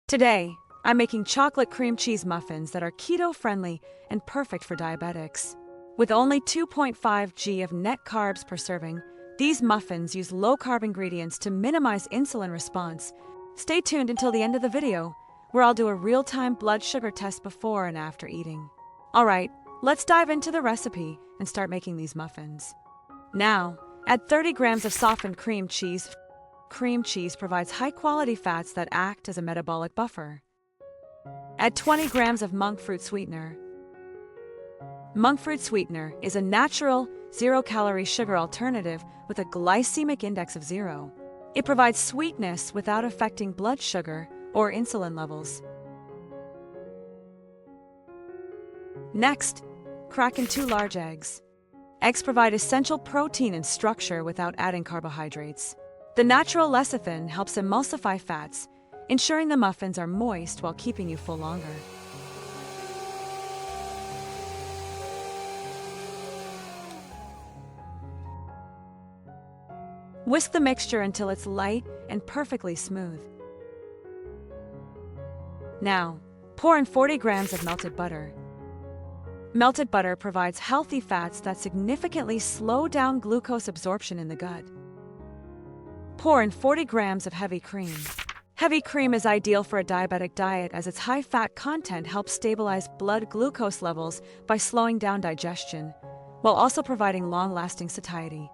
Today, I'm making chocolate cream cheese muffins that are keto-friendly and perfect for diabetics. With only 2.5 g of net carbs per serving, these muffins use low-carb ingredients to minimize insulin response. Stay tuned until the end of the video, where I'll do a real-time blood sugar test before and after eating. Alright, let's dive into the recipe and start making these muffins. Now, add 30 grams of softened cream cheese. Cream cheese provides high-quality fats that act as a metabolic buffer. Add 20 grams of monk fruit sweetener. Monk fruit sweetener is a natural, zero-calorie sugar alternative with a glycemic index of 0. It provides sweetness without affecting blood sugar or insulin levels. Next, crack in 2 large eggs. Eggs provide essential protein and structure without adding carbohydrates. The natural lecithin helps emulsify fats, ensuring the muffins are moist while keeping you full longer. Whisk the mixture until it's light and perfectly smooth. Now, pour in 40 grams of melted butter. Melted butter provides healthy fats that significantly slow down glucose absorption in the gut. Pour in 40 grams of heavy cream. Heavy cream is ideal for a diabetic diet as its high fat content helps stabilize blood glucose levels by slowing down digestion, while also providing long-lasting satiety.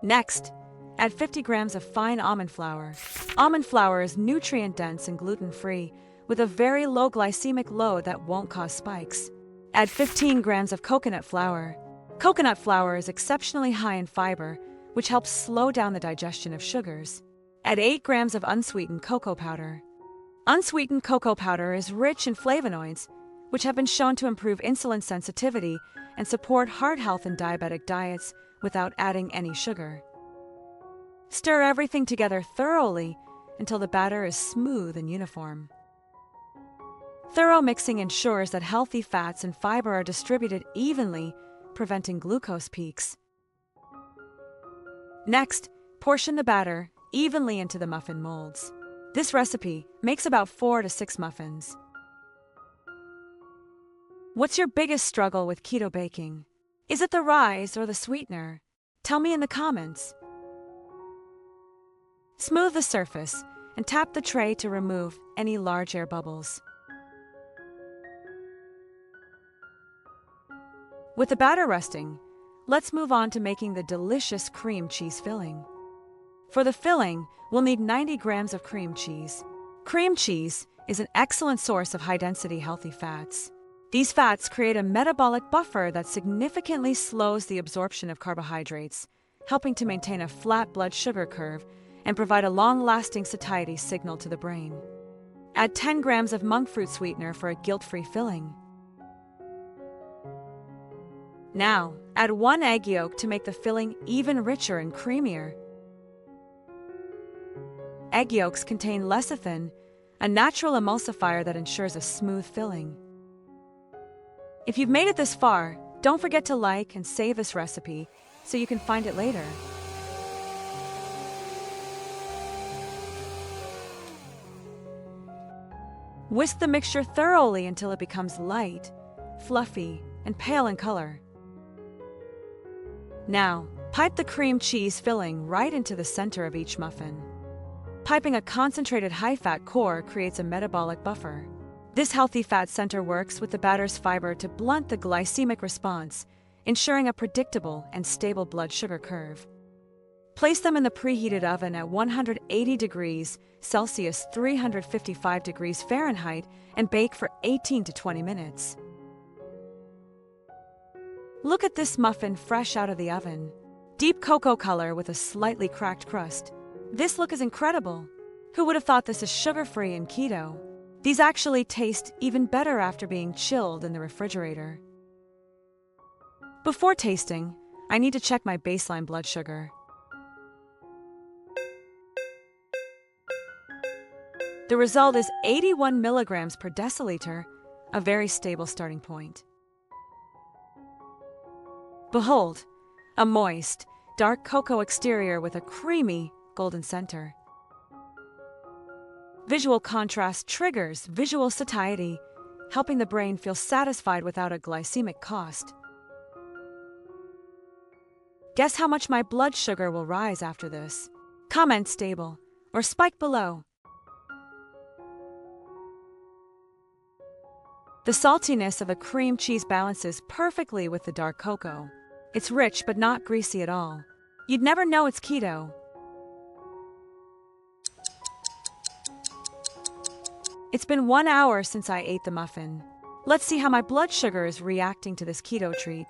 Next, add 50 grams of fine almond flour. Almond flour is nutrient-dense and gluten-free, with a very low glycemic load that won't cause spikes. Add 15 grams of coconut flour. Coconut flour is exceptionally high in fiber, which helps slow down the digestion of sugars. Add 8 grams of unsweetened cocoa powder. Unsweetened cocoa powder is rich in flavonoids, which have been shown to improve insulin sensitivity and support heart health in diabetic diets without adding any sugar. Stir everything together thoroughly until the batter is smooth and uniform. Thorough mixing ensures that healthy fats and fiber are distributed evenly, preventing glucose peaks. Next, portion the batter evenly into the muffin molds. This recipe makes about 4 to 6 muffins. What's your biggest struggle with keto baking? Is it the rise or the sweetener? Tell me in the comments. Smooth the surface and tap the tray to remove any large air bubbles. With the batter resting, let's move on to making the delicious cream cheese filling. For the filling, we'll need 90 grams of cream cheese. Cream cheese is an excellent source of high-density healthy fats. These fats create a metabolic buffer that significantly slows the absorption of carbohydrates, helping to maintain a flat blood sugar curve and provide a long-lasting satiety signal to the brain. Add 10 grams of monk fruit sweetener for a guilt-free filling. Now, add 1 egg yolk to make the filling even richer and creamier. Egg yolks contain lecithin, a natural emulsifier that ensures a smooth filling. If you've made it this far, don't forget to like and save this recipe so you can find it later. Whisk the mixture thoroughly until it becomes light, fluffy, and pale in color. Now, pipe the cream cheese filling right into the center of each muffin. Piping a concentrated high-fat core creates a metabolic buffer. This healthy fat center works with the batter's fiber to blunt the glycemic response, ensuring a predictable and stable blood sugar curve. Place them in the preheated oven at 180 degrees Celsius, 355 degrees Fahrenheit, and bake for 18 to 20 minutes. Look at this muffin fresh out of the oven. Deep cocoa color with a slightly cracked crust. This look is incredible. Who would have thought this is sugar-free and keto? These actually taste even better after being chilled in the refrigerator. Before tasting, I need to check my baseline blood sugar. The result is 81 milligrams per deciliter, a very stable starting point. Behold, a moist, dark cocoa exterior with a creamy, golden center. Visual contrast triggers visual satiety, helping the brain feel satisfied without a glycemic cost. Guess how much my blood sugar will rise after this? Comment stable or spike below. The saltiness of a cream cheese balances perfectly with the dark cocoa. It's rich but not greasy at all. You'd never know it's keto. It's been 1 hour since I ate the muffin. Let's see how my blood sugar is reacting to this keto treat.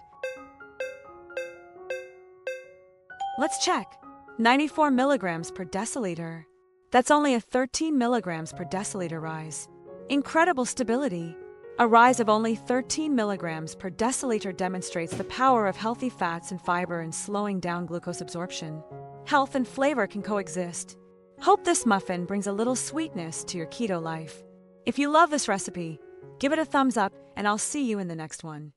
Let's check. 94 milligrams per deciliter. That's only a 13 milligrams per deciliter rise. Incredible stability. A rise of only 13 milligrams per deciliter demonstrates the power of healthy fats and fiber in slowing down glucose absorption. Health and flavor can coexist. Hope this muffin brings a little sweetness to your keto life. If you love this recipe, give it a thumbs up and I'll see you in the next one.